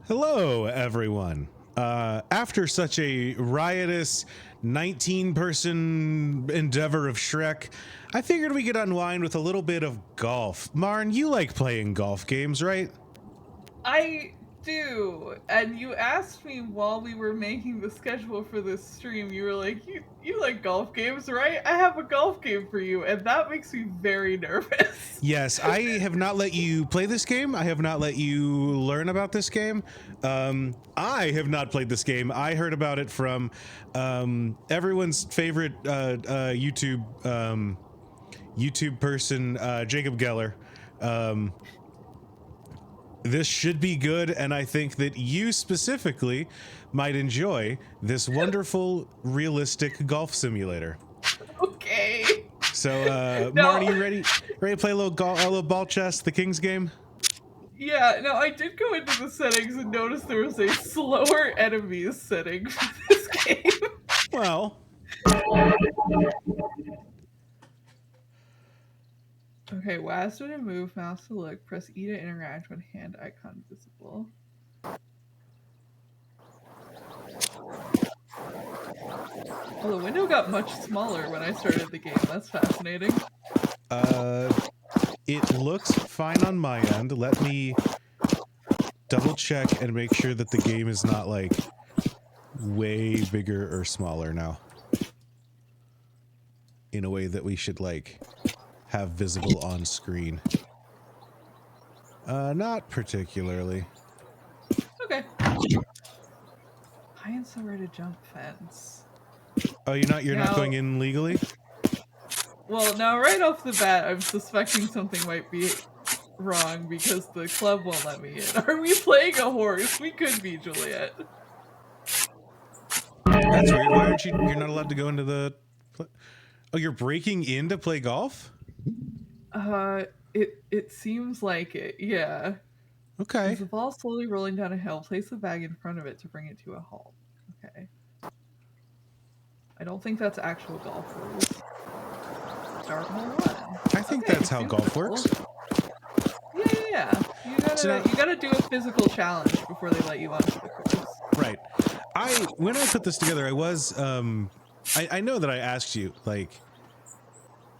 Hello, everyone. After such a riotous 19-person endeavor of Shrek, I figured we could unwind with a little bit of golf. Marn, you like playing golf games, right? I do. And you asked me while we were making the schedule for this stream, you were like, you like golf games, right? I have a golf game for you, and that makes me very nervous. Yes, I have not let you play this game. I have not let you learn about this game. I have not played this game. I heard about it from everyone's favorite YouTube person, Jacob Geller. This should be good, and I think that you specifically might enjoy this wonderful, realistic golf simulator. Okay. So, No. Marty, you ready? Ready to play a little ball chess, the King's game? Yeah, no, I did go into the settings and notice there was a slower enemies setting for this game. Well, Okay, WASD to move, mouse to look, press E to interact when hand icon visible. Well, the window got much smaller when I started the game. That's fascinating. it looks fine on my end. Let me double check and make sure that the game is not like way bigger or smaller now in a way that we should like have visible on screen. Not particularly. Okay. I am so ready to jump fence. Oh, you're not going in legally? Well, now right off the bat, I'm suspecting something might be wrong because the club won't let me in. Are we playing a horse? We could be, Juliet. That's weird. Why aren't you're not allowed to go into the... Oh, you're breaking in to play golf? It seems like it, yeah. Okay. As the ball slowly rolling down a hill, place the bag in front of it to bring it to a halt. Okay. I don't think that's actual golf rules. Start hole one. I think that's how golf works. Yeah. You gotta do a physical challenge before they let you onto the course. Right. When I put this together, I was I know that I asked you like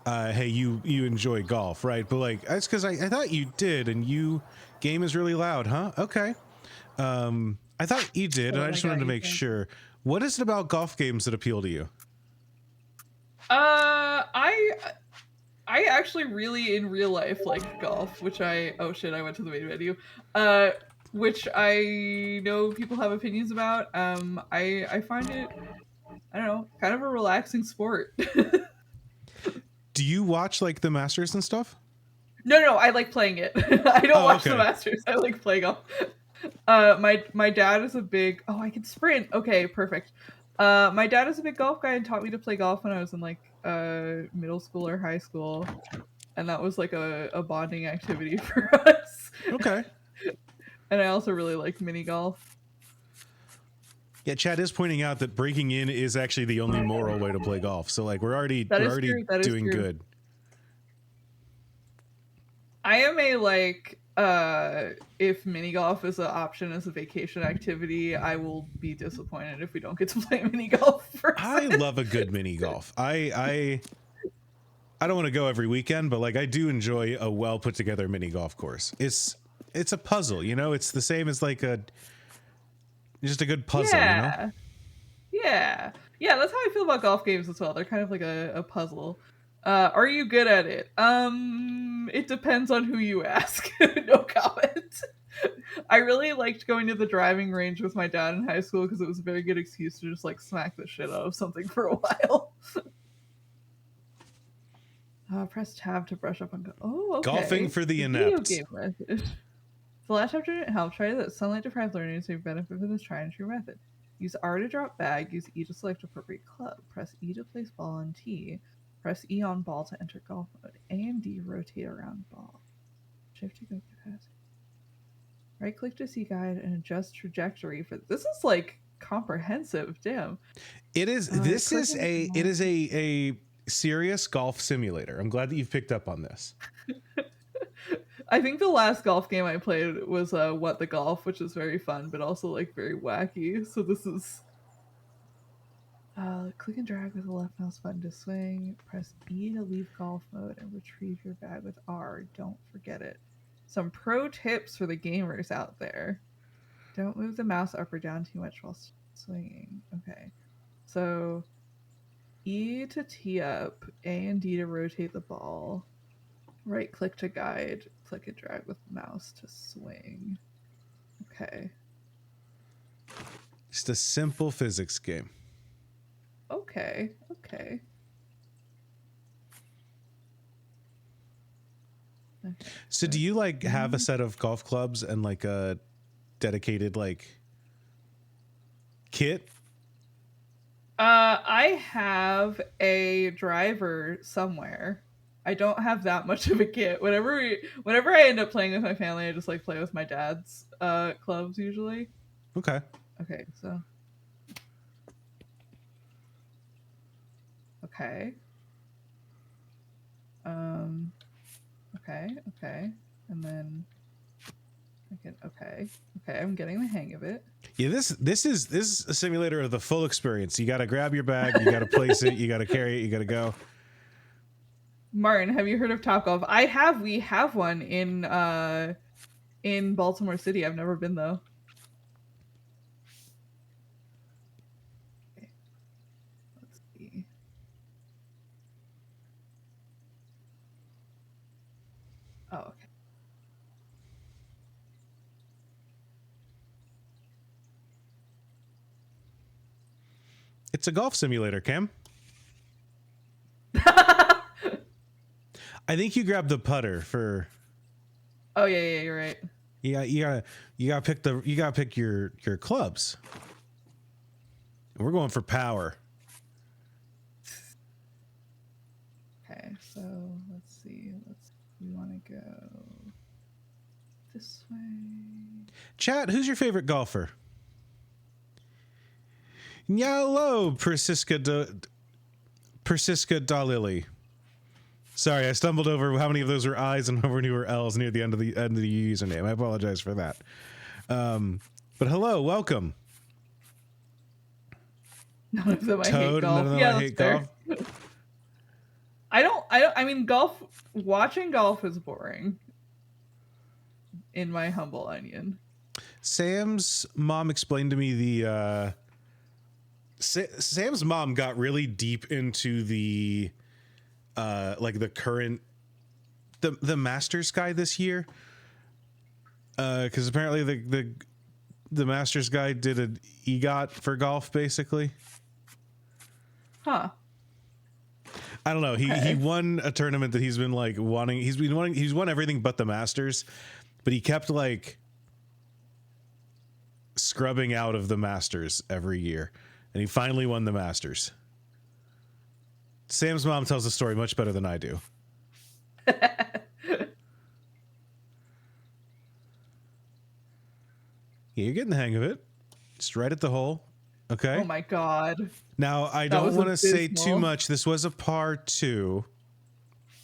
hey, you enjoy golf, right? But like that's because I thought you did, and game is really loud, huh? Okay. I thought you did, and I just wanted to make sure. What is it about golf games that appeal to you? I actually really in real life like golf, which oh shit, I went to the main menu. Which I know people have opinions about. I find it, I don't know, kind of a relaxing sport. Do you watch like the Masters and stuff? No, I like playing it. I don't watch the Masters. I like playing golf. My dad is a big... Oh, I can sprint. Okay, perfect. My dad is a big golf guy and taught me to play golf when I was in like middle school or high school, and that was like a bonding activity for us. Okay. And I also really like mini golf. Yeah, Chad is pointing out that breaking in is actually the only moral way to play golf. So like we're already doing good. I am a like if mini golf is an option as a vacation activity, I will be disappointed if we don't get to play mini golf first. I love a good mini golf. I don't want to go every weekend, but like I do enjoy a well put together mini golf course. It's a puzzle, you know. It's the same as like just a good puzzle, you know. Yeah, that's how I feel about golf games as well. They're kind of like a puzzle. Are you good at it? It depends on who you ask. No comment. I really liked going to the driving range with my dad in high school because it was a very good excuse to just like smack the shit out of something for a while. Press tab to brush up on okay. Golfing for the inept. Video game method. The last chapter didn't help. Try that. Sunlight deprived learners who benefit from this tried and true method. Use R to drop bag. Use E to select appropriate club. Press E to place ball on tee. Press E on ball to enter golf mode. A and D rotate around ball. Shift to go capacity. Right click to see guide and adjust trajectory for this is like comprehensive. Damn. It is. This is a serious golf simulator. I'm glad that you've picked up on this. I think the last golf game I played was What the Golf, which is very fun, but also like very wacky. So this is click and drag with the left mouse button to swing. Press E to leave golf mode and retrieve your bag with R. Don't forget it. Some pro tips for the gamers out there. Don't move the mouse up or down too much while swinging. Okay. So E to tee up, A and D to rotate the ball. Right click to guide, click and drag with mouse to swing. Okay. Just a simple physics game. Okay. Okay. So do you like have a set of golf clubs and like a dedicated like kit? I have a driver somewhere. I don't have that much of a kit. Whenever I end up playing with my family, I just like play with my dad's clubs usually. Okay. Okay, so okay. Okay. And then okay, I'm getting the hang of it. Yeah, this is a simulator of the full experience. You got to grab your bag, you got to place it, you got to carry it, you got to go. Martin, have you heard of Topgolf? We have one in Baltimore City. I've never been though. Okay. Let's see. Oh, okay. It's a golf simulator, Cam. I think you grabbed the putter for. Oh yeah, you're right. You gotta pick your clubs. We're going for power. Okay, so let's see. We want to go this way. Chat, who's your favorite golfer? Hello, Persiska Dalili. Sorry, I stumbled over how many of those were I's and how many were L's near the end of the username. I apologize for that. But hello, welcome. None of them Toad, I hate golf. none of them Yeah, I hate fair. golf. I mean, watching golf is boring. In my humble onion. Sam's mom explained to me the Sam's mom got really deep into the like the current the Masters guy this year, because apparently the Masters guy did an EGOT for golf basically. Huh. I don't know. He won a tournament that he's been like wanting. He's won everything but the Masters, but he kept like scrubbing out of the Masters every year, and he finally won the Masters. Sam's mom tells the story much better than I do. Yeah, you're getting the hang of it. Just right at the hole. Okay. Oh my god. Now, I don't want to say too much. This was a par 2.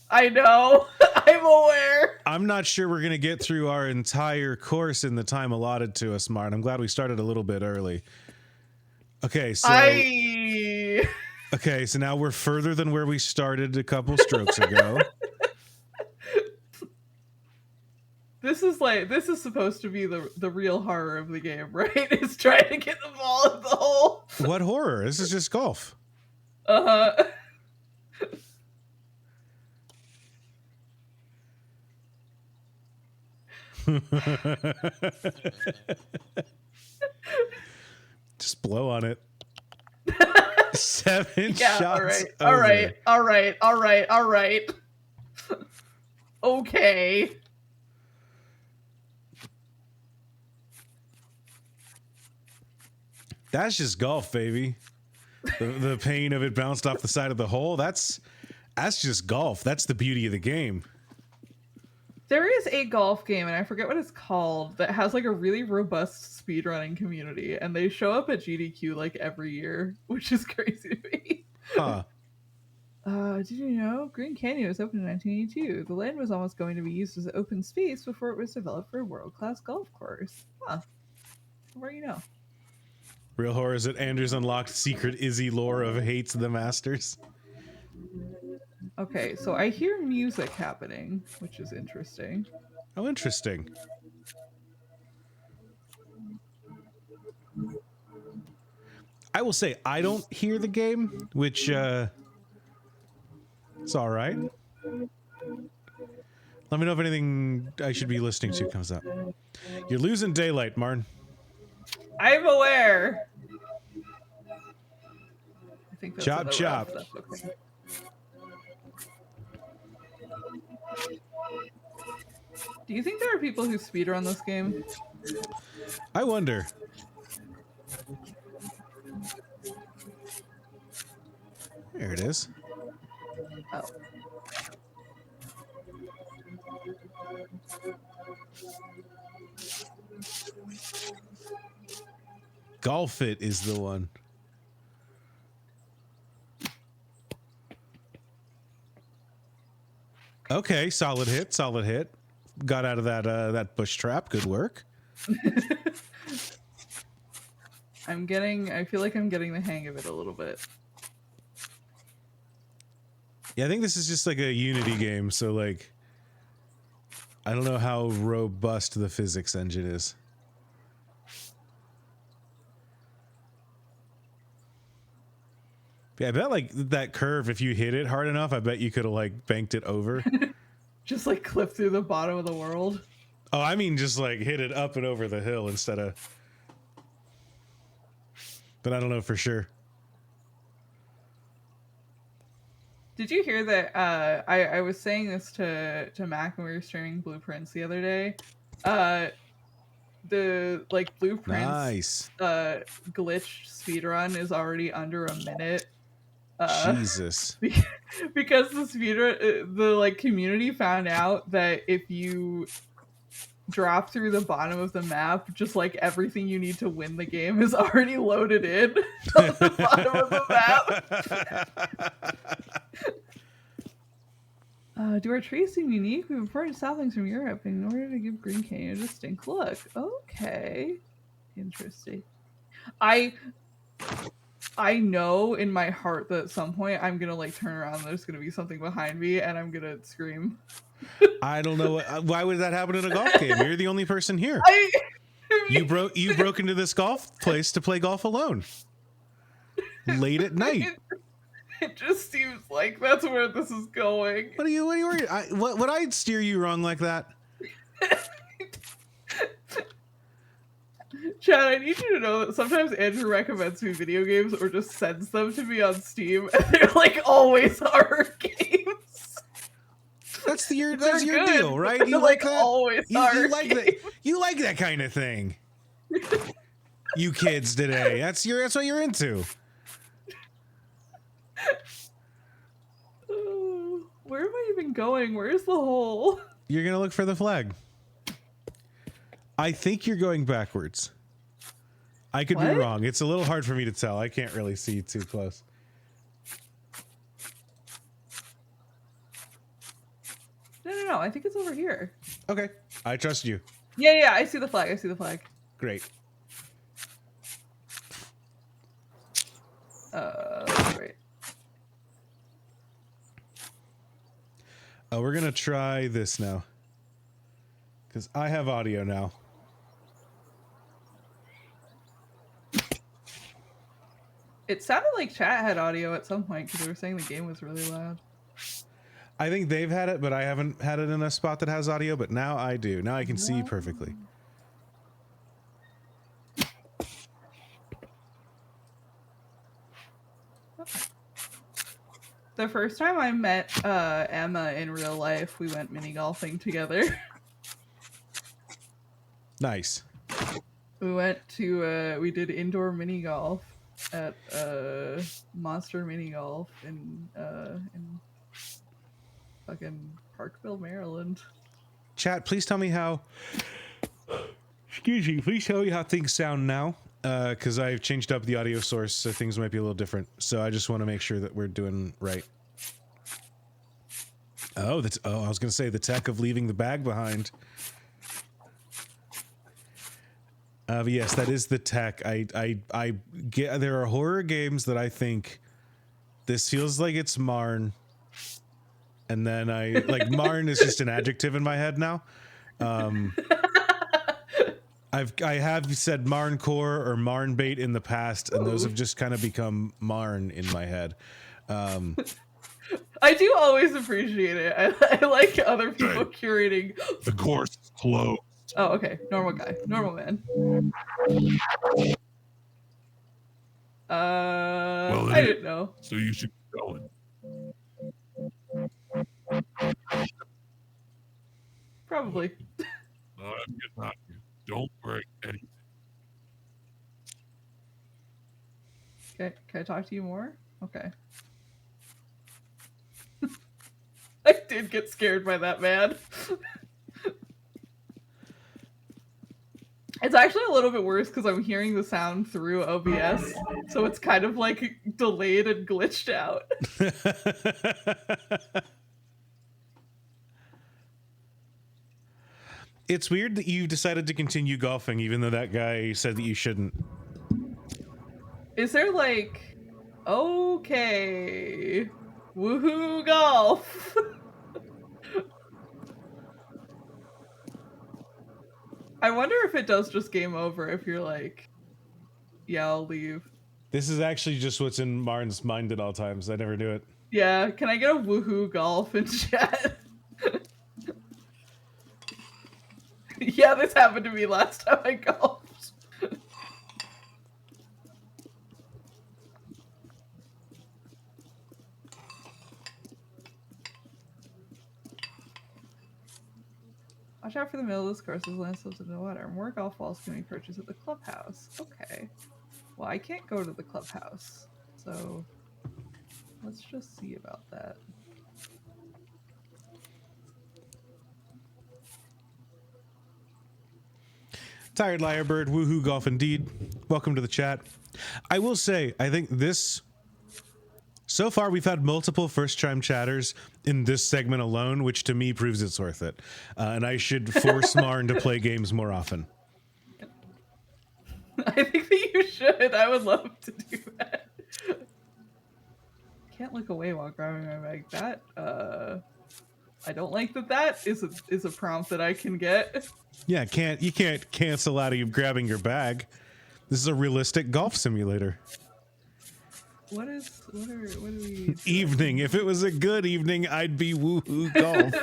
I know. I'm aware. I'm not sure we're going to get through our entire course in the time allotted to us, Marn. I'm glad we started a little bit early. Okay, so... Okay, so now we're further than where we started a couple strokes ago. This is supposed to be the real horror of the game, right? It's trying to get the ball in the hole. What horror? This is just golf. Uh-huh. Just blow on it. 7 yeah, shots. All right. Okay. That's just golf, baby. The pain of it bounced off the side of the hole. That's just golf. That's the beauty of the game. There is a golf game, and I forget what it's called, that has like a really robust speedrunning community, and they show up at GDQ like every year, which is crazy to me. Huh. Did you know Green Canyon was opened in 1982? The land was almost going to be used as open space before it was developed for a world-class golf course. Huh. Where you know? Real horror is that Andrew's unlocked secret Izzy lore of hates the Masters. Okay, so I hear music happening, which is interesting. Oh, interesting. I will say I don't hear the game, which it's all right. Let me know if anything I should be listening to comes up. You're losing daylight, Marn. I'm aware. I think that's Chop, chop. That's okay. Do you think there are people who speedrun this game? I wonder. There it is. Oh. Golf It is the one. Okay, solid hit, solid hit. Got out of that that bush trap. Good work. I feel like I'm getting the hang of it a little bit. Yeah, I think this is just like a Unity game, so like I don't know how robust the physics engine is. Yeah, I bet like that curve, if you hit it hard enough, I bet you could have like banked it over. Just like clip through the bottom of the world. Oh, I mean just like hit it up and over the hill instead of... But I don't know for sure. Did you hear that? I was saying this to Mac when we were streaming Blueprints the other day. The like Blueprints Nice. glitched speedrun is already under a minute. Jesus. Because the speedrun, the like community found out that if you drop through the bottom of the map, just like everything you need to win the game is already loaded in on the bottom of the map. Do our trees seem unique? We've imported saplings from Europe in order to give Green Canyon a distinct look. Okay. Interesting. I know in my heart that at some point I'm gonna like turn around and there's gonna be something behind me and I'm gonna scream. I don't know. Why would that happen in a golf game? You're the only person here. You broke into this golf place to play golf alone. Late at night. It just seems like that's where this is going. What are you worried? Would I steer you wrong like that? Chad, I need you to know that sometimes Andrew recommends me video games or just sends them to me on Steam, and they're like always horror games. That's your good, deal, right? You like that? Always you like that? You like that kind of thing. You kids today. That's what you're into. Where am I even going? Where's the hole? You're gonna look for the flag. I think you're going backwards. I could be wrong. It's a little hard for me to tell. I can't really see too close. No. I think it's over here. Okay. I trust you. Yeah. I see the flag. Great. Wait. We're gonna try this now. Because I have audio now. It sounded like chat had audio at some point because they were saying the game was really loud. I think they've had it, but I haven't had it in a spot that has audio, but now I do. Now I can see perfectly. The first time I met Emma in real life, we went mini golfing together. Nice. We went to we did indoor mini golf at Monster Mini Golf in fucking Parkville, Maryland. Chat, please tell me how. Excuse me. Please tell me how things sound now, because I've changed up the audio source, so things might be a little different. So I just want to make sure that we're doing right. Oh, I was gonna say the tech of leaving the bag behind. But yes, that is the tech. I get. There are horror games that I think this feels like it's Marn, and then Marn is just an adjective in my head now. I have said Marn core or Marn bait in the past, and those have just kind of become Marn in my head. I do always appreciate it. I like other people curating. The course is closed. Oh, okay. Normal guy. Normal man. Well, I didn't know. So you should keep going. Probably. I'm getting out of here. Don't break anything. Okay, can I talk to you more? Okay. I did get scared by that man. It's actually a little bit worse because I'm hearing the sound through OBS, so it's kind of like delayed and glitched out. It's weird that you decided to continue golfing even though that guy said that you shouldn't. Is there like, okay, woohoo golf? I wonder if it does just game over if you're like, yeah, I'll leave. This is actually just what's in Marn's mind at all times. I never do it. Yeah, can I get a woohoo golf in chat? Yeah, this happened to me last time I golfed. Watch out for the middle of this course as land slips into the water. More golf balls can be purchased at the clubhouse. Okay. Well, I can't go to the clubhouse, so let's just see about that. Tired Liar Bird, woohoo golf indeed. Welcome to the chat. I will say, I think this, so far we've had multiple first time chatters in this segment alone, which to me proves it's worth it. And I should force Marn to play games more often. I think that you should. I would love to do that. Can't look away while grabbing my bag. That, I don't like that. That is a prompt that I can get. Yeah, you can't cancel out of you grabbing your bag. This is a realistic golf simulator. What are we? Evening. If it was a good evening, I'd be woohoo golf.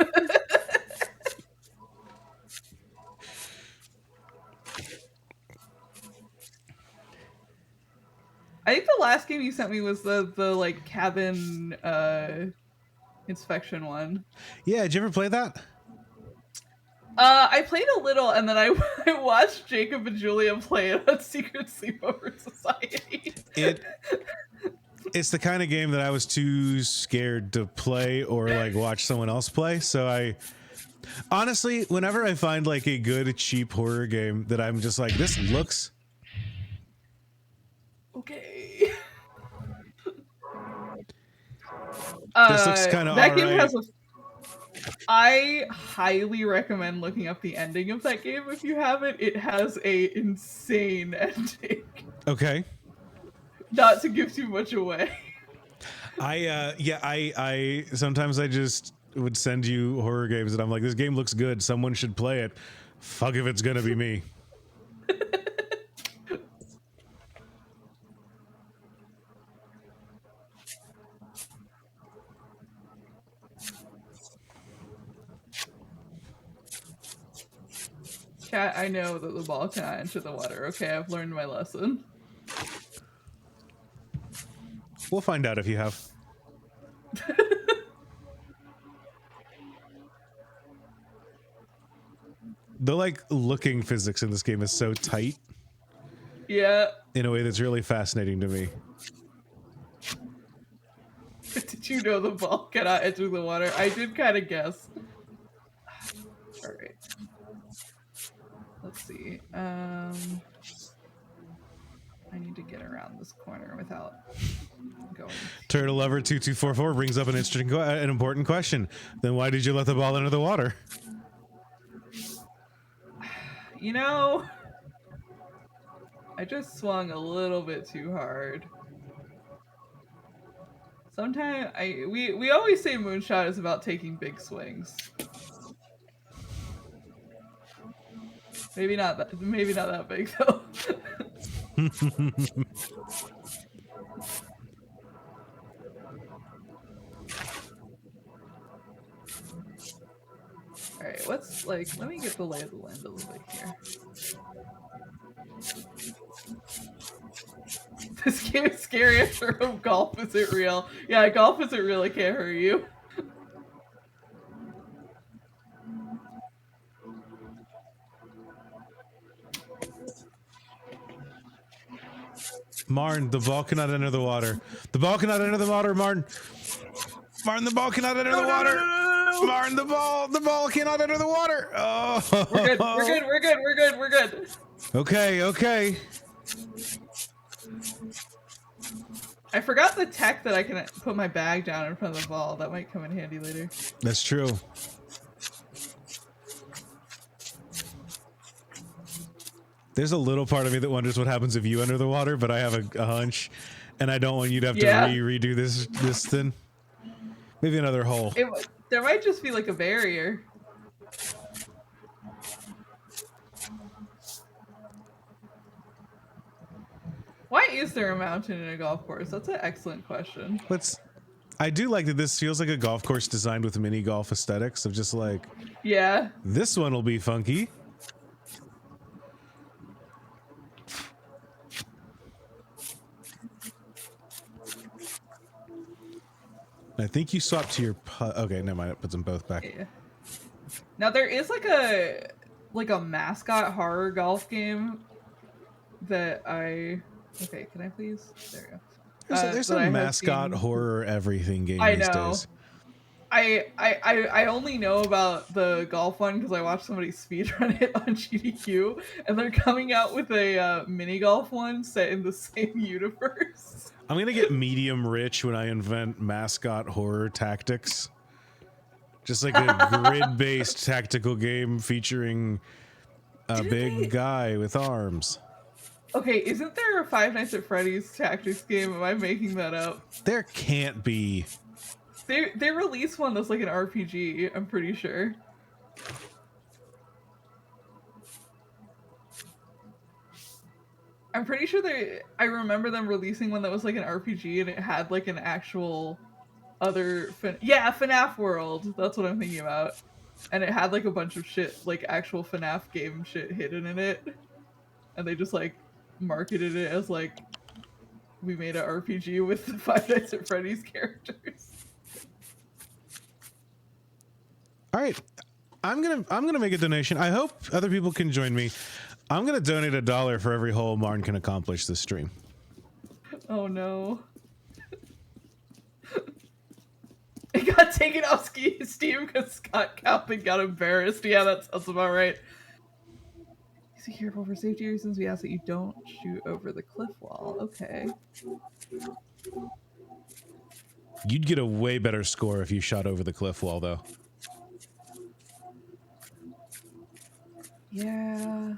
I think the last game you sent me was the like cabin inspection one. Yeah, did you ever play that? I played a little, and then I watched Jacob and Julia play it on Secret Sleepover Society. It's the kind of game that I was too scared to play or like watch someone else play. So I honestly, whenever I find like a good cheap horror game that I'm just like, this looks okay. This looks kind of that game has a. I highly recommend looking up the ending of that game if you haven't. It has a insane ending. Okay. Not to give too much away. I sometimes I just would send you horror games and I'm like, this game looks good. Someone should play it. Fuck if it's gonna be me. Chat, I know that the ball cannot enter the water. Okay, I've learned my lesson. We'll find out if you have. The like looking physics in this game is so tight. Yeah. In a way that's really fascinating to me. Did you know the ball cannot enter the water? I did kind of guess. Alright. Let's see. I need to get around around this corner without going. Turtle Lover 2244 brings up an interesting, an important question. Then why did you let the ball into the water? You know, I just swung a little bit too hard. Sometimes we always say Moonshot is about taking big swings. Maybe not that big though. All right, let me get the lay of the land a little bit here. This game is scary. I sure hope golf isn't real. Yeah, golf isn't real. It can't hurt you. Marn, the ball cannot enter the water. The ball cannot enter the water, Marn. Marn, the ball cannot enter the water. No. Marn, the ball cannot enter the water. Oh. We're good. Okay. I forgot the tech that I can put my bag down in front of the ball. That might come in handy later. That's true. There's a little part of me that wonders what happens if you enter the water, but I have a hunch, and I don't want you to have to redo this thing. Maybe another hole. There might just be like a barrier. Why is there a mountain in a golf course? That's an excellent question. I do like that this feels like a golf course designed with mini golf aesthetics of just like, yeah, this one will be funky. I think you swapped to your okay, never mind. It puts them both back. Yeah. Now there is like a mascot horror golf game that I. Okay, can I please? There we go. There's a mascot horror everything game these days. I only know about the golf one because I watched somebody speedrun it on GDQ, and they're coming out with a mini golf one set in the same universe. I'm gonna get medium rich when I invent mascot horror tactics. Just like a grid-based tactical game featuring a big guy with arms. Okay, isn't there a Five Nights at Freddy's tactics game? Am I making that up? There can't be. They released one that's like an RPG, I'm pretty sure. I'm pretty sure I remember them releasing one that was like an RPG and it had like an actual other FNAF World. That's what I'm thinking about. And it had like a bunch of shit, like actual FNAF game shit hidden in it. And they just like marketed it as like, we made an RPG with the Five Nights at Freddy's characters. All right, I'm gonna make a donation. I hope other people can join me. I'm gonna donate $1 for every hole Marn can accomplish this stream. Oh no. It got taken off Steam because Scott Calvin got embarrassed. Yeah, that sounds about right. Be careful for safety reasons. We ask that you don't shoot over the cliff wall. Okay. You'd get a way better score if you shot over the cliff wall, though. Yeah.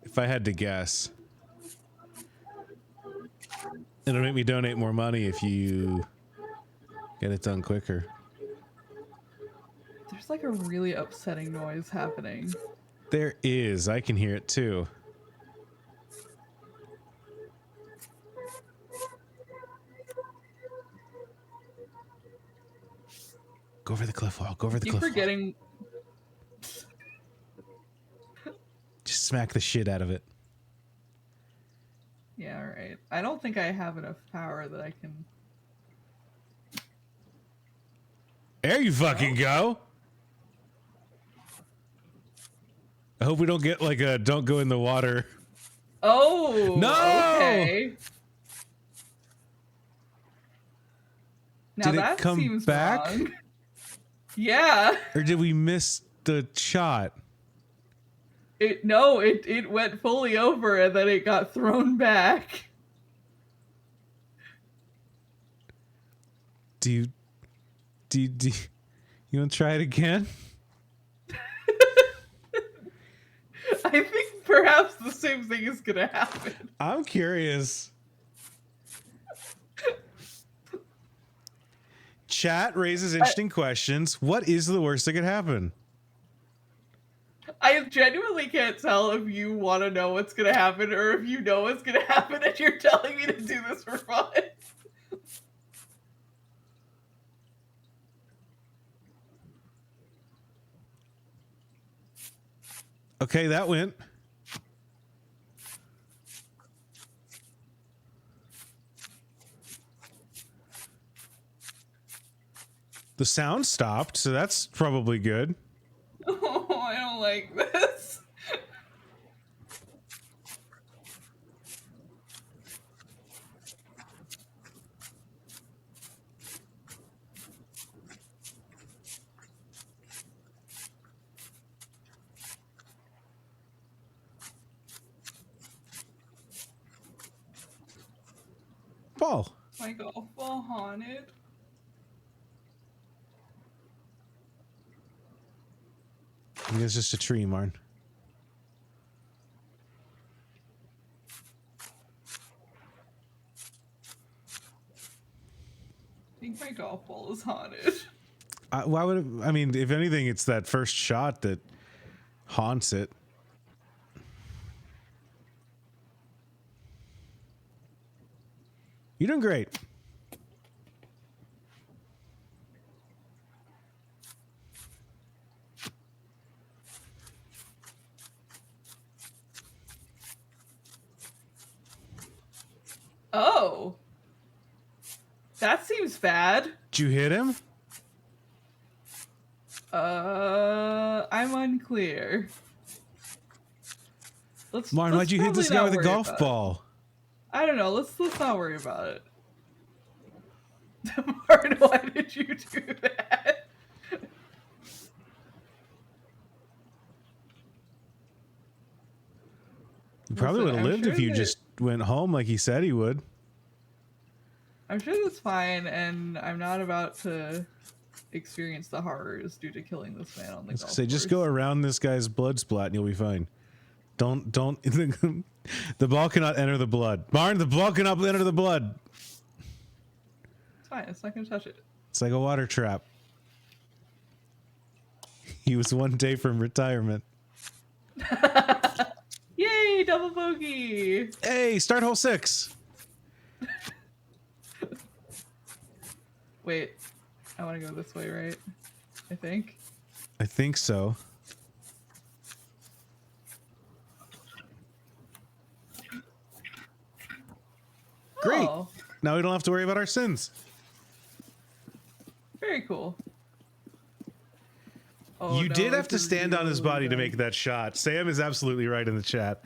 If I had to guess. It'll make me donate more money if you get it done quicker. There's like a really upsetting noise happening. There is. I can hear it too. Go over the cliff wall. Go over the cliff wall. Forgetting. Just smack the shit out of it. Yeah, alright. I don't think I have enough power that I can... There you fucking go! I hope we don't get like a don't go in the water. Oh! No! Okay. Now did that it come seems back? Wrong. Yeah. Or did we miss the shot? It went fully over and then it got thrown back. do you want to try it again? I think perhaps the same thing is gonna happen. I'm curious. Chat raises interesting questions. What is the worst that could happen? I genuinely can't tell if you want to know what's gonna happen or if you know what's gonna happen and you're telling me to do this for fun. Okay, that went. The sound stopped, so that's probably good. Oh, I don't like this. Ball. My golf ball haunted. I think it's just a tree, Marn. I think my golf ball is haunted. Why would it, I mean, if anything, it's that first shot that haunts it. You're doing great. Oh. That seems bad. Did you hit him? I'm unclear. Marn, why'd you hit this guy with a golf ball? I don't know. Let's not worry about it. Marn, why did you do that? You probably would have lived if you just went home like he said he would. I'm sure that's fine, and I'm not about to experience the horrors due to killing this man on the golf Say, just course. go around this guy's blood splat and you'll be fine. Don't. The ball cannot enter the blood. Marn, the ball cannot enter the blood. It's fine. It's not going to touch it. It's like a water trap. He was one day from retirement. Yay, double bogey! Hey, start hole 6. Wait, I want to go this way, right? I think. I think so. Great. Oh, Now we don't have to worry about our sins. very cool. Oh, You no, did have this to is stand on his really body to bad. make that shot. Sam is absolutely right in the chat.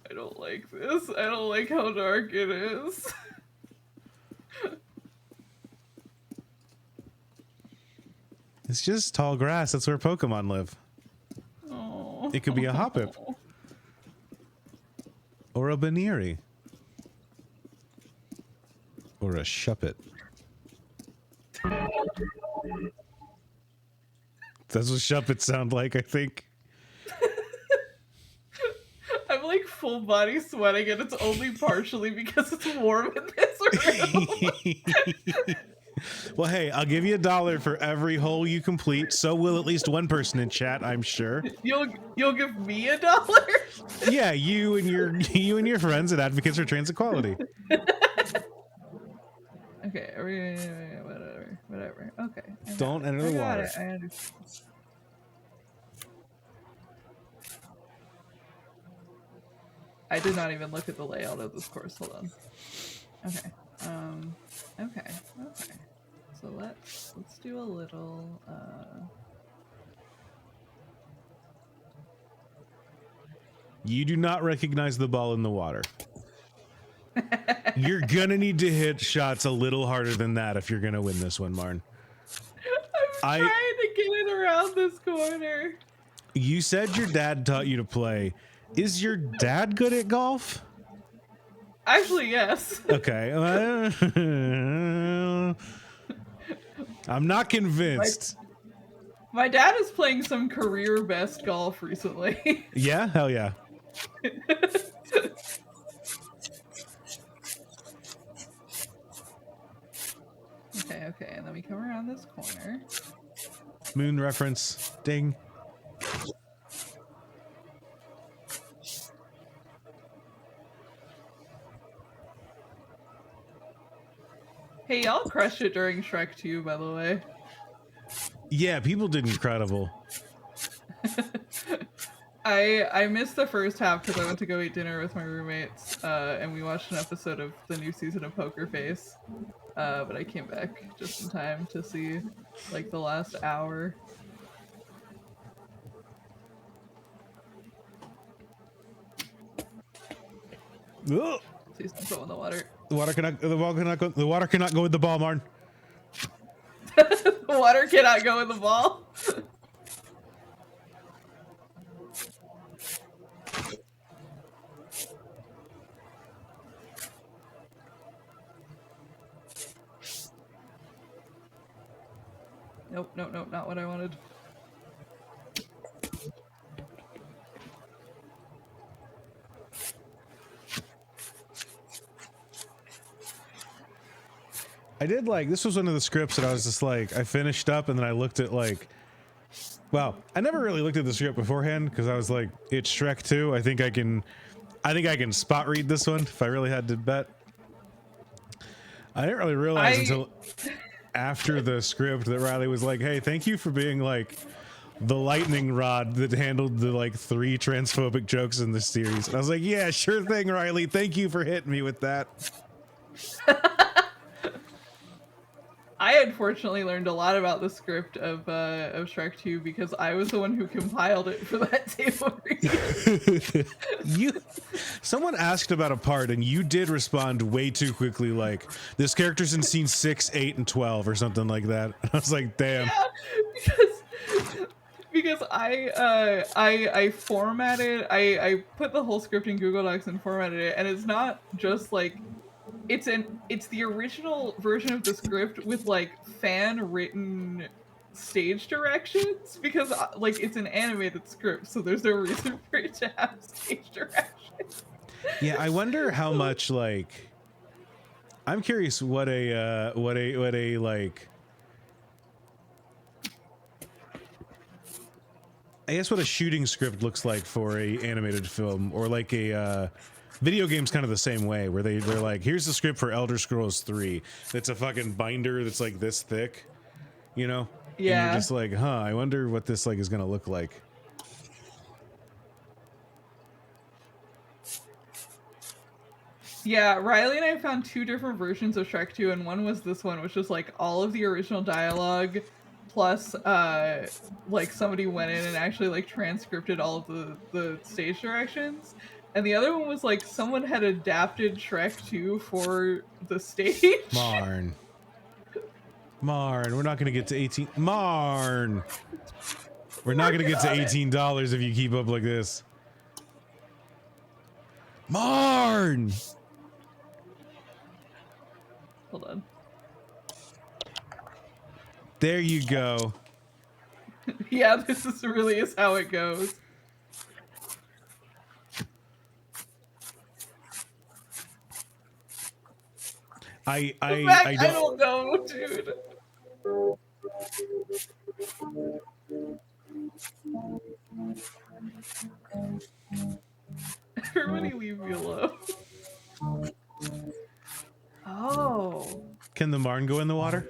I don't like this. I don't like how dark it is. It's just tall grass. That's where Pokemon live. Oh. It could be a Hoppip. Or a Baneri. Or a Shuppet. That's what Shuppets sound like, I think. I'm like full body sweating, and it's only partially because it's warm in this room. Well, hey, I'll give you $1 for every hole you complete. So will at least one person in chat, I'm sure. You'll give me $1? Yeah, you and your friends and advocates for trans equality. Okay, whatever. Okay. Don't enter the water. I understand. I did not even look at the layout of this course. Hold on. Okay. Okay. So let's do a little. You do not recognize the ball in the water. You're gonna need to hit shots a little harder than that if you're gonna win this one, Marn. I'm trying to get it around this corner. You said your dad taught you to play. Is your dad good at golf? Actually, yes. Okay. I'm not convinced. My dad is playing some career best golf recently. Yeah? Hell yeah. Okay, and then we come around this corner. Moon reference. Ding. Hey, y'all crushed it during Shrek 2, by the way. Yeah, people did incredible. I missed the first half because I went to go eat dinner with my roommates, and we watched an episode of the new season of Poker Face. But I came back just in time to see like the last hour. Ugh. Please don't go in the water. The water cannot go with the ball, Marn. The water cannot go in the ball. Nope, not what I wanted. I did like, this was one of the scripts that I was just like, I finished up and then I looked at like, well, I never really looked at the script beforehand because I was like, it's Shrek 2. I think I can spot read this one if I really had to bet. I didn't really realize until after the script that Riley was like, hey, thank you for being like the lightning rod that handled the like 3 transphobic jokes in this series. And I was like, yeah, sure thing, Riley. Thank you for hitting me with that. I unfortunately learned a lot about the script of Shrek 2 because I was the one who compiled it for that table read. Someone asked about a part and you did respond way too quickly, like this character's in scene 6, 8, and 12 or something like that. I was like, damn. Yeah, because I formatted, I put the whole script in Google Docs and formatted it, and it's not just like it's the original version of the script with like fan written stage directions because like it's an animated script, so there's no reason for it to have stage directions. Yeah, I wonder how much like I'm curious what a like I guess what a shooting script looks like for a animated film or like a video game's kind of the same way where they're like, here's the script for Elder Scrolls 3. It's a fucking binder that's like this thick, you know? Yeah. And you're just like, huh, I wonder what this like is gonna look like. Yeah, Riley and I found 2 different versions of Shrek 2, and one was this one, which was like all of the original dialogue plus like somebody went in and actually like transcripted all of the stage directions. And the other one was like someone had adapted Shrek 2 for the stage. Marn, we're not gonna get to 18. Marn, we're not gonna get to $18 if you keep up like this. Marn. Hold on. There you go. Yeah, this really is how it goes. I don't know, dude. Everybody leave me alone. Oh. Can the Marn go in the water?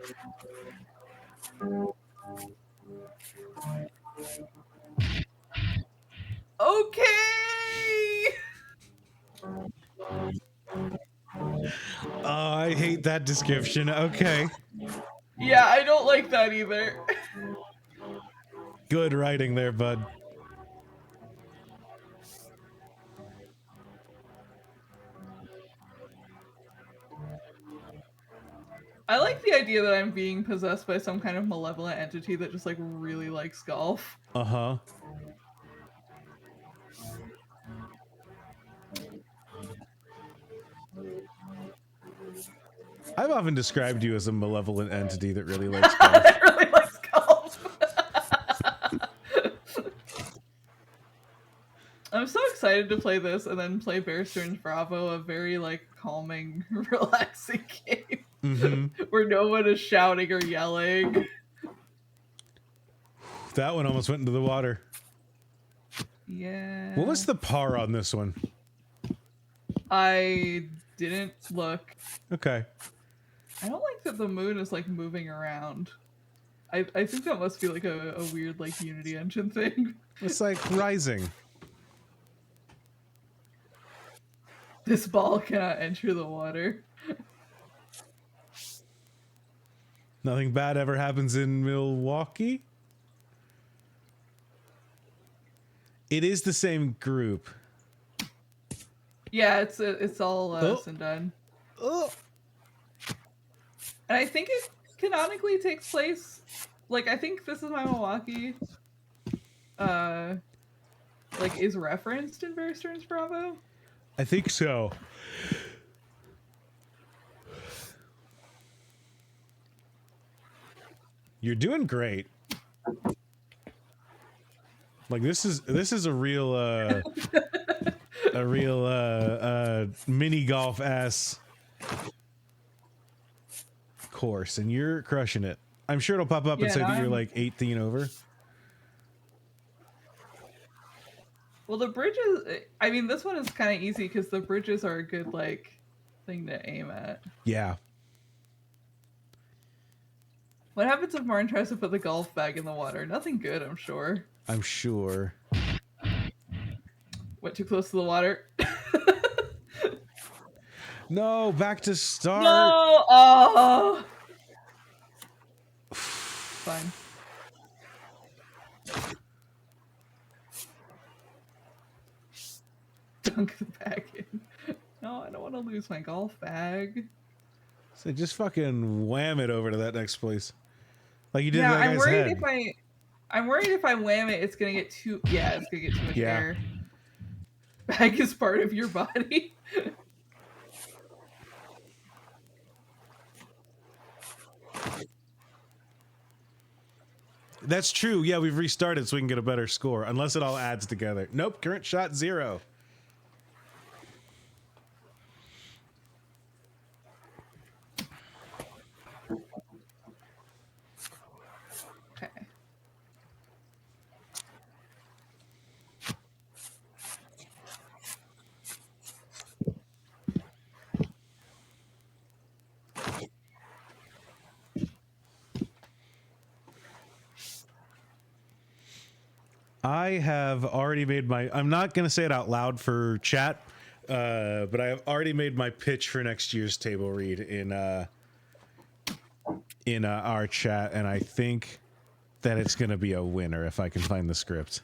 Okay. Oh, I hate that description. Okay. Yeah, I don't like that either. Good writing there, bud. I like the idea that I'm being possessed by some kind of malevolent entity that just like really likes golf. Uh-huh. I've often described you as a malevolent entity that really likes golf. That really likes golf. I'm so excited to play this and then play Bear Stearns Bravo, a very like calming, relaxing game where no one is shouting or yelling. That one almost went into the water. Yeah. What was the par on this one? I didn't look. Okay. I don't like that the moon is like moving around. I think that must be like a weird like Unity engine thing. It's like rising. This ball cannot enter the water. Nothing bad ever happens in Milwaukee. It is the same group. Yeah, it's all and done. Oh. And I think it canonically takes place. Like I think This Is My Milwaukee. Like is referenced in Bear Stearns Bravo. I think so. You're doing great. Like this is a real mini golf ass course, and you're crushing it. I'm sure it'll pop up and say that you're like 18 over. Well, the bridges. I mean, this one is kind of easy because the bridges are a good like thing to aim at. Yeah. What happens if Marn tries to put the golf bag in the water? Nothing good, I'm sure. I'm sure. Went too close to the water. No, back to start. No! Oh! Fine. Dunk the bag in. No, I don't want to lose my golf bag. So just fucking wham it over to that next place. Like you did Yeah, that I'm guy's worried head. I'm worried if I wham it, it's gonna get too it's gonna get too much Yeah. air. Bag is part of your body. That's true. Yeah, we've restarted so we can get a better score. Unless it all adds together. Nope, current shot 0. Okay. I have already made my... I'm not going to say it out loud for chat, but I have already made my pitch for next year's table read in our chat, and I think that it's going to be a winner if I can find the script.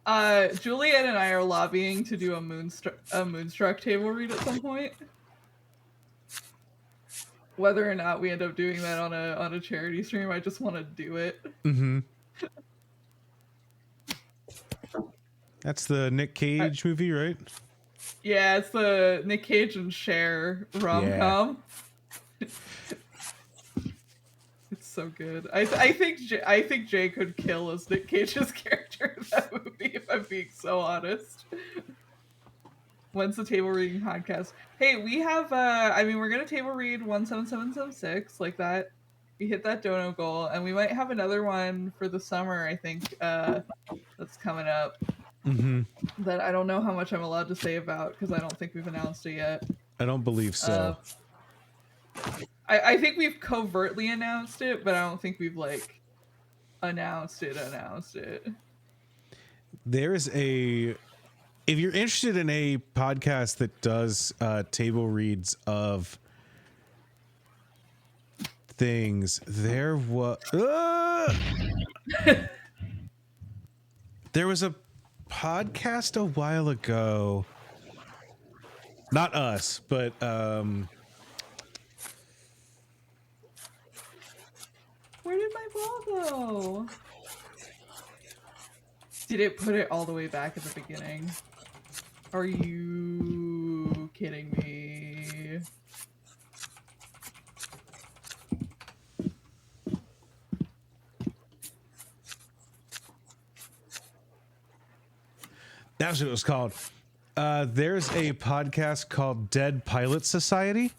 Juliet and I are lobbying to do a Moonstruck table read at some point. Whether or not we end up doing that on a charity stream, I just want to do it. Mm-hmm. That's the Nick Cage movie, right? Yeah, it's the Nick Cage and Cher rom-com. Yeah. It's so good. I think Jay could kill as Nick Cage's character in that movie, if I'm being so honest. When's the table reading podcast? Hey, we have we're gonna table read 17776 like that. We hit that dono goal, and we might have another one for the summer, I think, that's coming up. Mm-hmm. That I don't know how much I'm allowed to say about because I don't think we've announced it yet. I don't believe so. I think we've covertly announced it, but I don't think we've like announced it. There's a... If you're interested in a podcast that does table reads of things, there was... There was a podcast a while ago, not us, but where did my ball go? Did it put it all the way back at the beginning? Are you kidding me? That's what it was called. There's a podcast called Dead Pilot Society,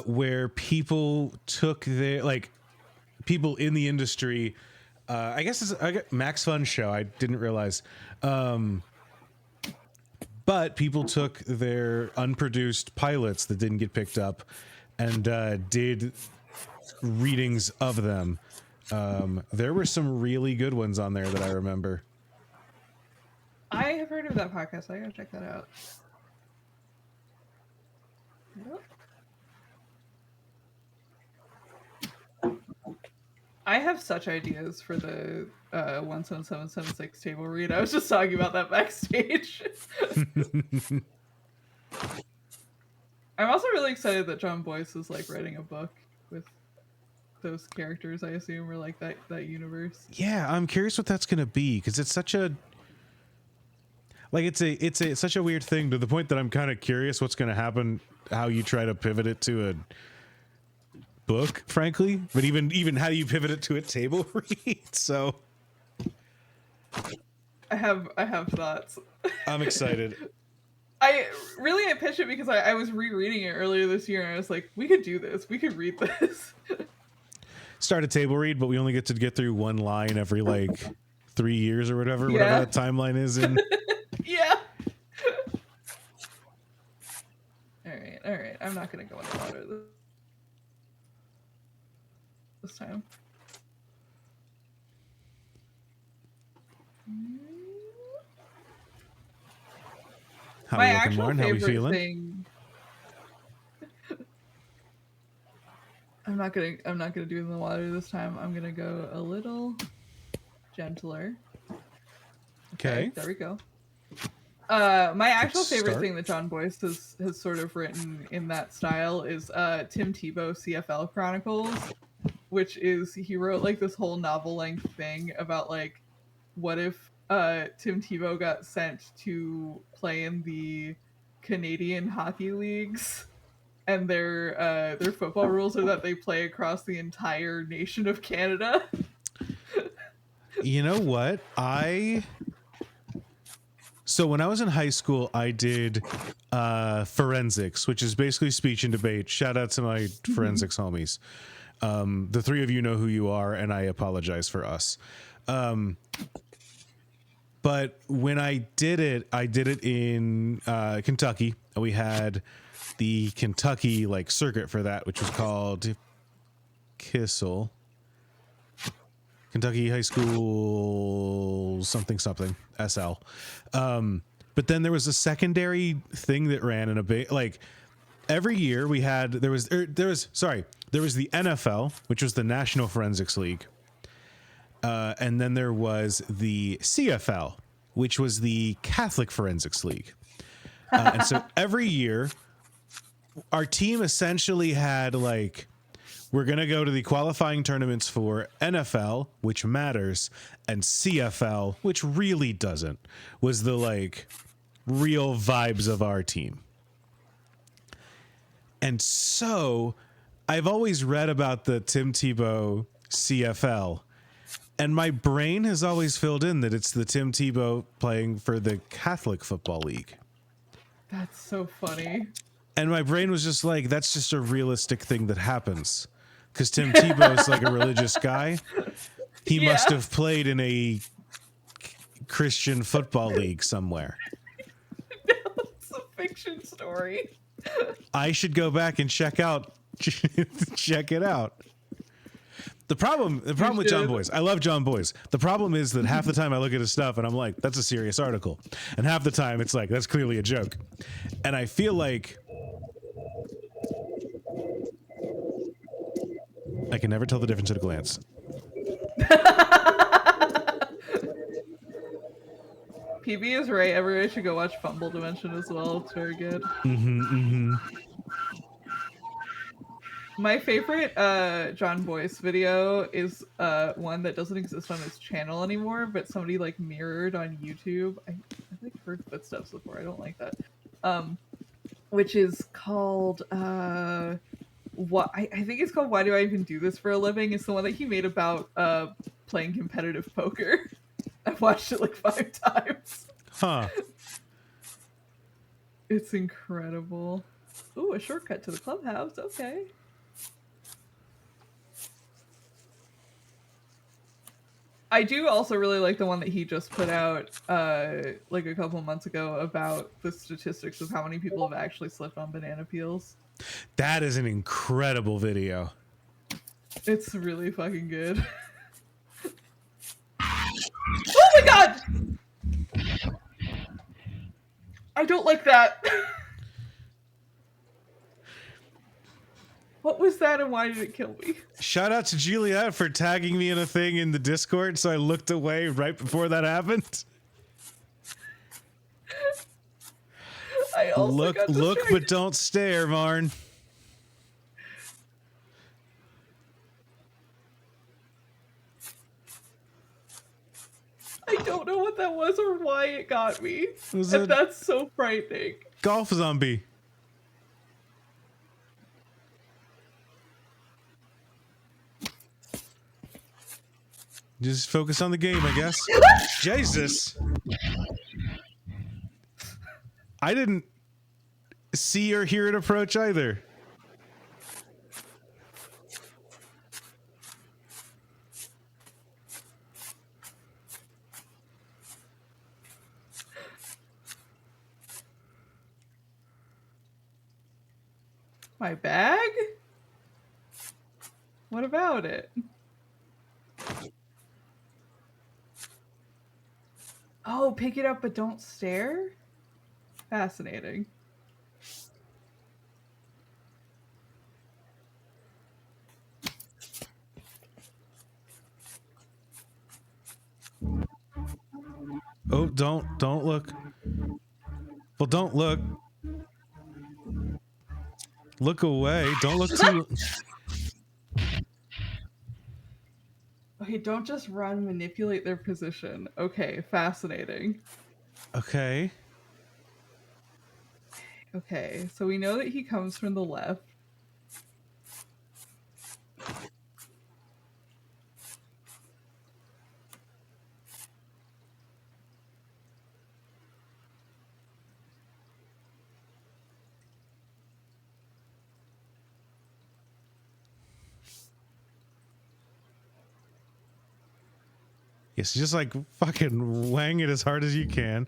where people took their, like, people in the industry. I guess it's Max Fun show. I didn't realize. But people took their unproduced pilots that didn't get picked up and did readings of them. There were some really good ones on there that I remember. I have heard of that podcast. I gotta check that out. I have such ideas for the 17776 table read. I was just talking about that backstage. I'm also really excited that John Boyce is like writing a book with those characters, I assume, or like that universe. Yeah, I'm curious what that's gonna be, because it's such a, like, it's such a weird thing, to the point that I'm kind of curious what's gonna happen, how you try to pivot it to a book, frankly. But even how do you pivot it to a table read? So I have thoughts. I'm excited. I pitched it because I was rereading it earlier this year, and I was like, we could do this. We could read this. Start a table read, but we only get to get through one line every like 3 years or whatever that timeline is in. Yeah. All right. I'm not gonna go in the water this time. How My are you looking, actual Marn? How are we favorite feeling? thing. I'm not gonna do it in the water this time. I'm gonna go a little gentler. Okay. There we go. My actual favorite start. thing that John Boyce has sort of written in that style is Tim Tebow CFL Chronicles, which is, he wrote like this whole novel length thing about like, what if Tim Tebow got sent to play in the Canadian hockey leagues, and their football rules are that they play across the entire nation of Canada. You know what? So when I was in high school, I did forensics, which is basically speech and debate. Shout out to my forensics homies. The three of you know who you are, and I apologize for us. But when I did it in Kentucky. We had the Kentucky like circuit for that, which was called Kissel. Kentucky High School something SL. But then there was a secondary thing that ran in a like every year we had, there was the NFL, which was the National Forensics League. And then there was the CFL, which was the Catholic Forensics League. And so every year our team essentially had like, we're going to go to the qualifying tournaments for NFL, which matters, and CFL, which really doesn't, was the like real vibes of our team. And so I've always read about the Tim Tebow CFL, and my brain has always filled in that it's the Tim Tebow playing for the Catholic Football League. That's so funny. And my brain was just like, that's just a realistic thing that happens. Because Tim Tebow is like a religious guy. He must have played in a Christian football league somewhere. No, it's a fiction story. I should go back and check it out. The problem with John Boyce, I love John Boyce. The problem is that half the time I look at his stuff and I'm like, that's a serious article. And half the time it's like, that's clearly a joke. And I feel like I can never tell the difference at a glance. PB is right. Everybody should go watch Fumble Dimension as well. It's very good. My favorite John Boyce video is one that doesn't exist on his channel anymore, but somebody like mirrored on YouTube. I've like heard footsteps before. I don't like that. Which is called what I think it's called Why Do I Even Do This for a Living? It's the one that he made about playing competitive poker. I've watched it like 5 times. Huh. It's incredible. Ooh, a shortcut to the clubhouse. Okay. I do also really like the one that he just put out like a couple months ago about the statistics of how many people have actually slipped on banana peels. That is an incredible video. It's really fucking good. Oh my god! I don't like that. What was that and why did it kill me? Shout out to Juliet for tagging me in a thing in the Discord, so I looked away right before that happened. I also got Look, distracted. but don't stare, Marn. I don't know what that was or why it got me. Was And it that's so frightening. golf zombie? Just focus on the game, I guess. Jesus. I didn't see or hear it approach either. My bag? What about it? Oh, pick it up but don't stare? Fascinating. Oh, don't look. Well, don't look. Look away. Don't look too. Okay, don't just run, manipulate their position. Okay, fascinating. Okay. Okay, so we know that he comes from the left. Yes, just like fucking wang it as hard as you can.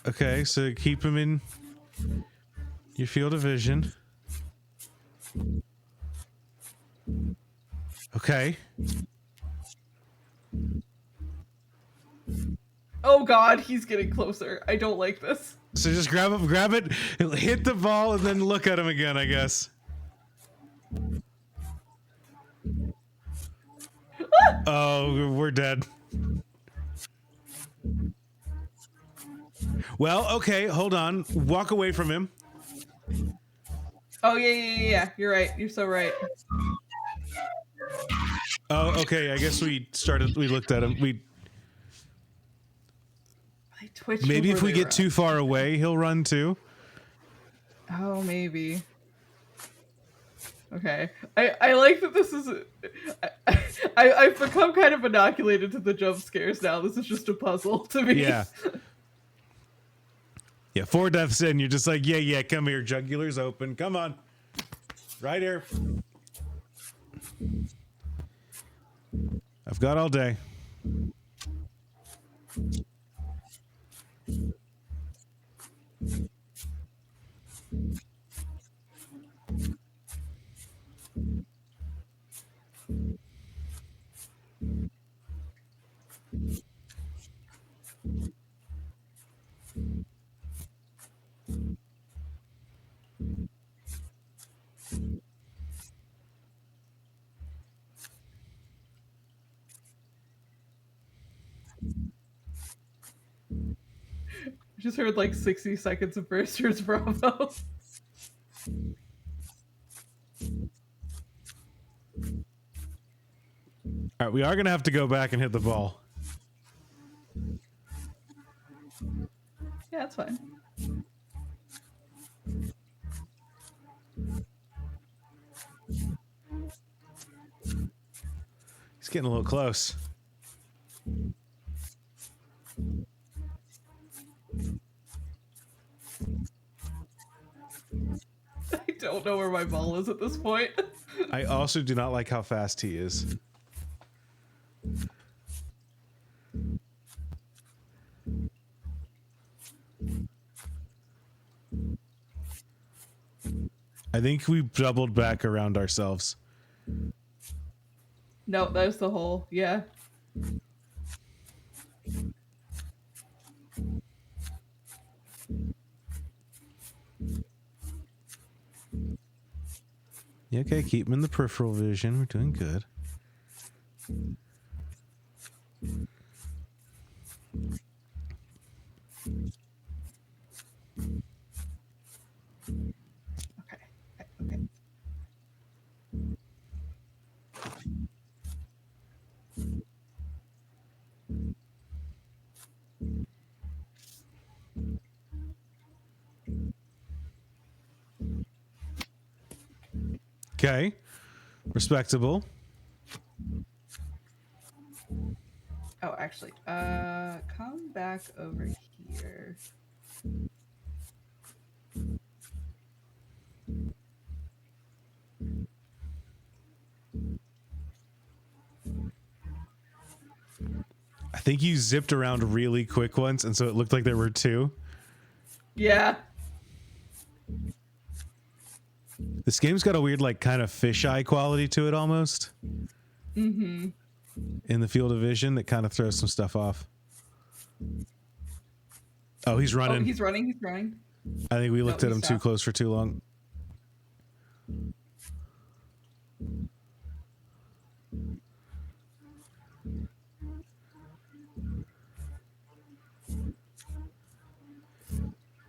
Okay, so keep him in your field of vision. Okay. Oh god, he's getting closer. I don't like this. So just grab it, hit the ball, and then look at him again, I guess. Oh, we're dead. Well, okay, hold on. Walk away from him. Oh yeah. You're right. You're so right. Oh, okay. I guess we looked at him. I twitched Maybe if before we they get run. too far away, he'll run too. Oh, maybe. Okay. I like that this is... I've become kind of inoculated to the jump scares now. This is just a puzzle to me. Yeah. Yeah, 4 deaths in, you're just like, yeah, come here. Jugular's open. Come on. Right here. I've got all day. I just heard like 60 seconds of Bursters Bravo. All right, we are going to have to go back and hit the ball. Yeah, that's fine. getting a little close. I don't know where my ball is at this point. I also do not like how fast he is. I think we doubled back around ourselves. No, that's the hole. Yeah. Yeah, okay, keep him in the peripheral vision. We're doing good. Okay. Okay. Okay. Respectable. Oh, actually, come back over here. I think you zipped around really quick once, and so it looked like there were two. Yeah. This game's got a weird, like, kind of fisheye quality to it almost. Mm-hmm. In the field of vision that kind of throws some stuff off. Oh, he's running. Oh, he's running. He's running. I think we looked at he him too stopped. close for too long.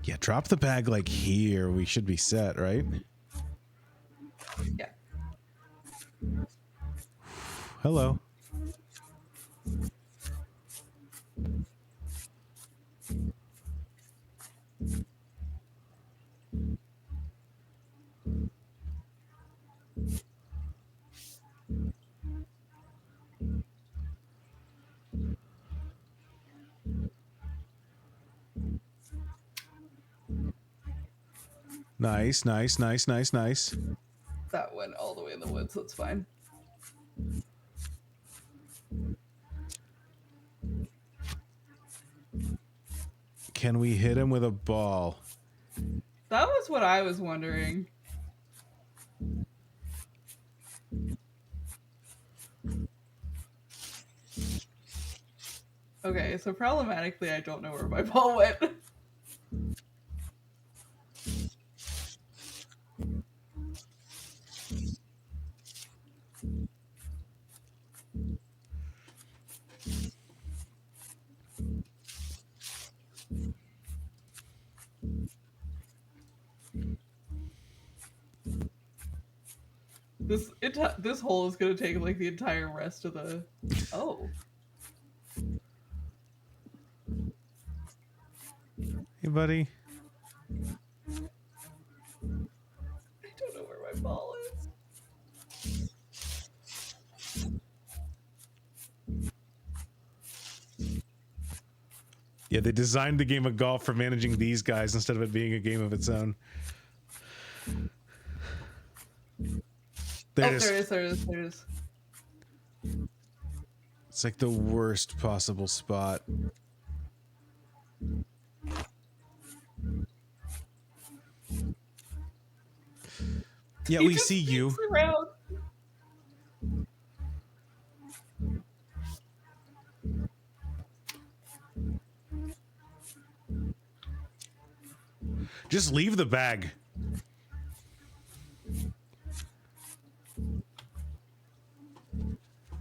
Yeah, drop the bag like here. We should be set, right? Yeah. Hello. Nice, nice, nice, nice, nice. That went all the way in the woods. That's fine. Can we hit him with a ball? That was what I was wondering. Okay, so problematically, I don't know where my ball went. This hole is gonna take like the entire rest of the. Oh. Hey, buddy. I don't know where my ball is. Yeah, they designed the game of golf for managing these guys instead of it being a game of its own. There it is. There it is. There it is. There it is. It's like the worst possible spot. Yeah, He we just see you. sneaks around. Just leave the bag.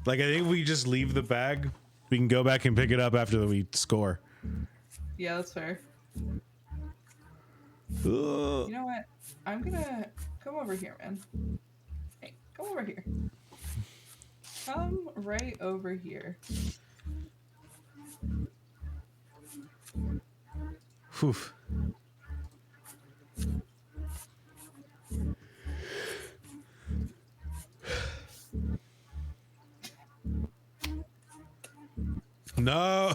Like, I think we just leave the bag. We can go back and pick it up after we score. Yeah, that's fair. Ugh. You know what? I'm gonna come over here, man. Hey, come over here. Come right over here. Whew. No.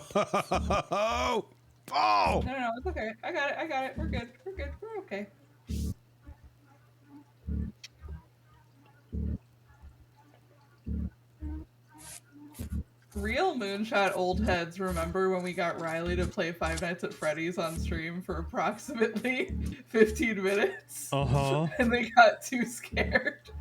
Oh. No, it's okay. I got it. We're good. We're okay. Real Moonshot old heads remember when we got Riley to play Five Nights at Freddy's on stream for approximately 15 minutes. Uh-huh. And they got too scared.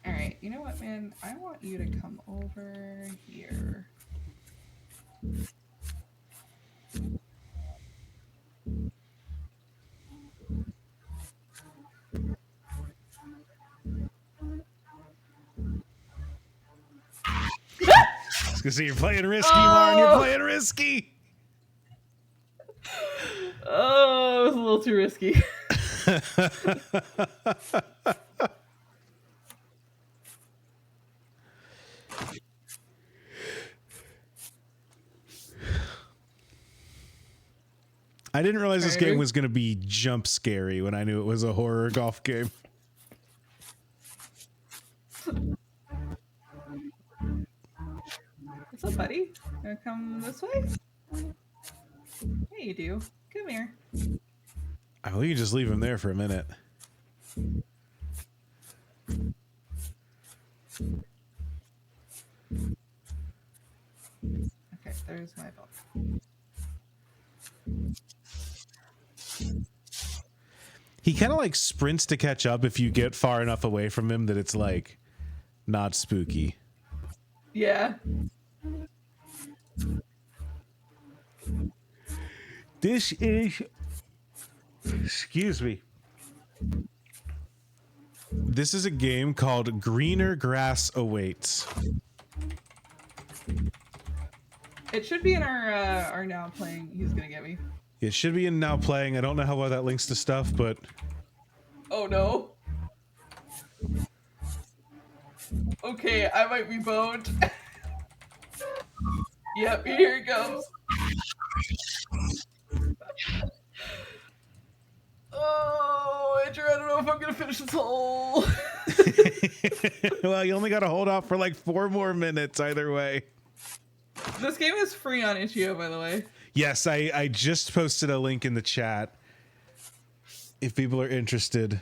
Alright, you know what, man? I want you to come over here. Because you're playing risky, Marn. You're playing risky. Oh, it was a little too risky. I didn't realize this game was going to be jump scary when I knew it was a horror golf game. What's up, buddy? Gonna come this way? Yeah, you do. Come here. Oh, we can just leave him there for a minute. Okay, there's my ball. He kind of like sprints to catch up if you get far enough away from him that it's like not spooky. Yeah. This is, excuse me. This is a game called Greener Grass Awaits. It should be in our now playing. He's gonna get me. It should be in now playing. I don't know how well that links to stuff, but Oh no. Okay, I might be boned. Yep, here it goes. Oh, Andrew, I don't know if I'm gonna finish this hole. well, you only got to hold off for like 4 more minutes either way. This game is free on itch.io, by the way. Yes, I just posted a link in the chat if people are interested.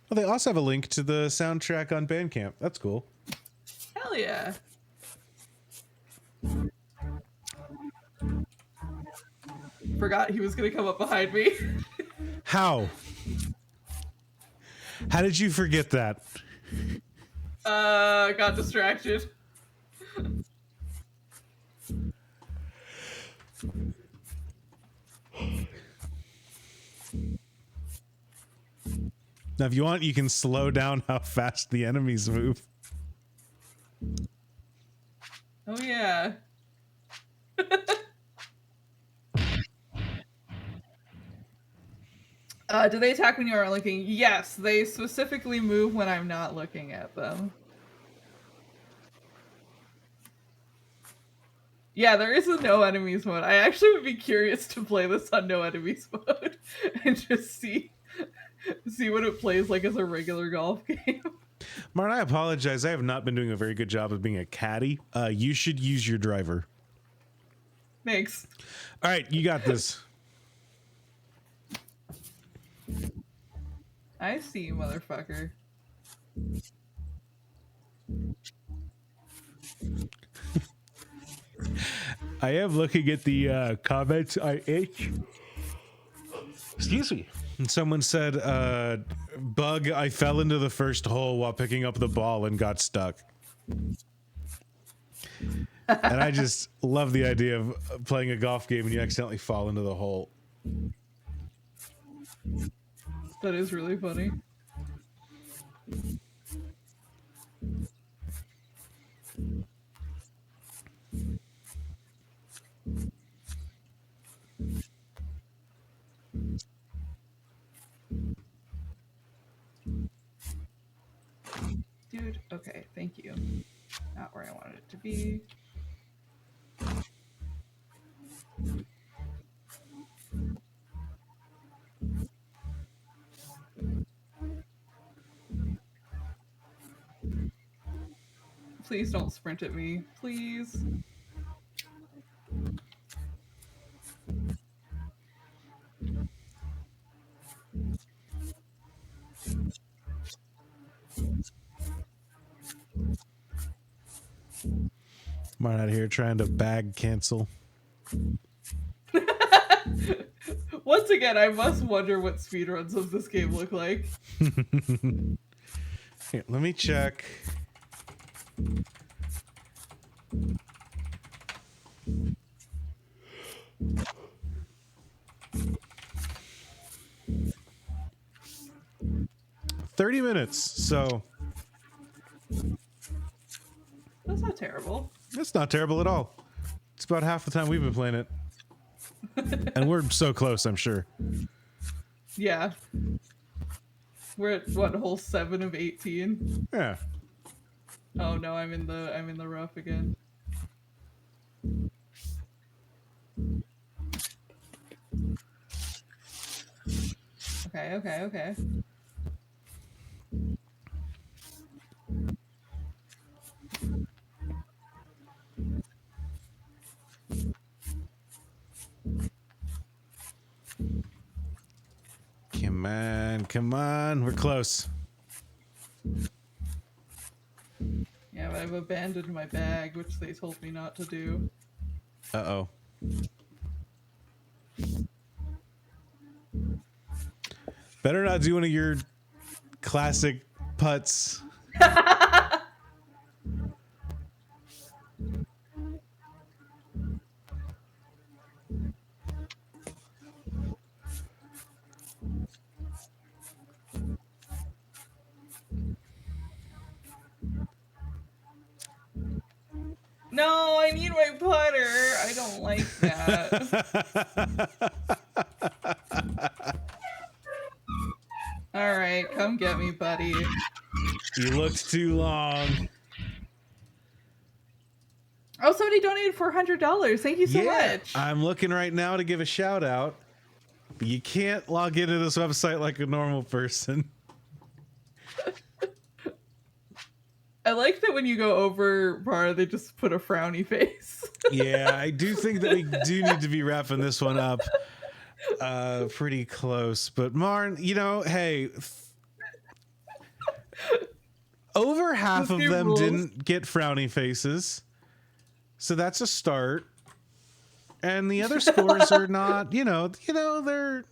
Well, they also have a link to the soundtrack on Bandcamp. That's cool. Hell yeah. Forgot he was gonna come up behind me. How? How did you forget that? Got distracted. Now, if you want, you can slow down how fast the enemies move. Oh yeah. Do they attack when you aren't looking? Yes, they specifically move when I'm not looking at them. Yeah, there is a no enemies mode. I actually would be curious to play this on no enemies mode and just see what it plays like as a regular golf game. Marn, I apologize. I have not been doing a very good job of being a caddy. You should use your driver. Thanks. All right, you got this. I see you, motherfucker. I am looking at the comments. Excuse me. And someone said, bug, I fell into the first hole while picking up the ball and got stuck. And I just love the idea of playing a golf game and you accidentally fall into the hole. That is really funny. saved. Okay, thank you. Not where I wanted it to be. Please don't sprint at me. Please. Marn out here trying to bag cancel. Once again, I must wonder what speedruns of this game look like. Here, let me check. $30, so That's not terrible. that's not terrible at all. It's about half the time we've been playing it. And we're so close, I'm sure. Yeah. We're at what, hole 7 of 18? Yeah. Oh no, I'm in the rough again. Okay. Come on, we're close. Yeah, but I've abandoned my bag, which they told me not to do. Uh-oh. Better not do one of your classic putts. No, I need my putter. I don't like that. All right, come get me, buddy. You looked too long. Oh, somebody donated $400. Thank you so much. I'm looking right now to give a shout out. But you can't log into this website like a normal person. I like that when you go over bar, they just put a frowny face. Yeah, I do think that we do need to be wrapping this one up pretty close. But Marn, you know, hey, over half of them rules. didn't get frowny faces. So that's a start. And the other scores are not, you know, they're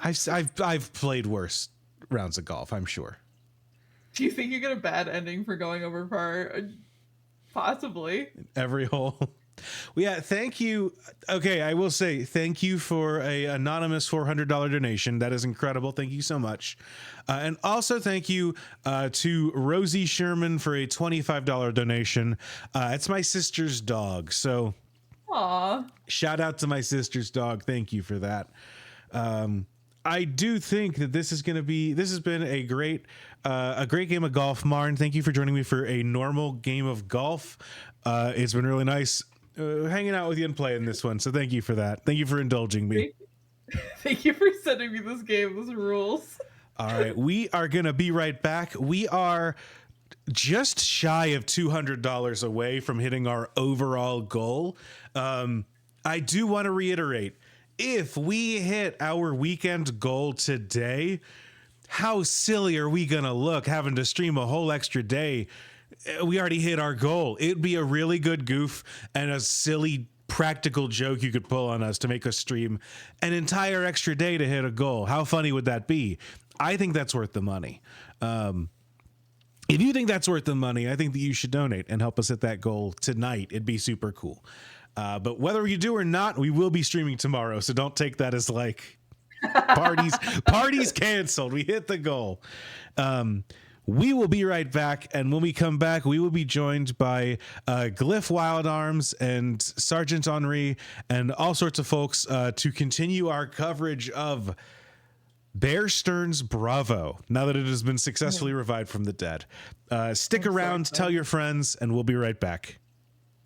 I've played worse rounds of golf, I'm sure. Do you think you get a bad ending for going over par? Possibly. Every hole. Well, yeah, thank you. Okay, I will say thank you for a anonymous $400 donation. That is incredible. Thank you so much. And also thank you to Rosie Sherman for a $25 donation. It's my sister's dog. So Aw. shout out to my sister's dog. Thank you for that. I do think that this has been a great game of golf. Marn, thank you for joining me for a normal game of golf. It's been really nice hanging out with you and playing this one. So thank you for that. Thank you for indulging me. Thank you for sending me this game, this rules. All right. We are going to be right back. We are just shy of $200 away from hitting our overall goal. I do want to reiterate, if we hit our weekend goal today, how silly are we going to look having to stream a whole extra day? We already hit our goal. It'd be a really good goof and a silly practical joke you could pull on us to make us stream an entire extra day to hit a goal. How funny would that be? I think that's worth the money. If you think that's worth the money, I think that you should donate and help us hit that goal tonight. It'd be super cool. But whether you do or not, we will be streaming tomorrow. So don't take that as like parties canceled. We hit the goal. We will be right back. And when we come back, we will be joined by Glyph Wild Arms and Sergeant Henri and all sorts of folks to continue our coverage of Bear Stearns Bravo, now that it has been successfully revived from the dead. Stick I'm so around, tell excited. your friends, and we'll be right back.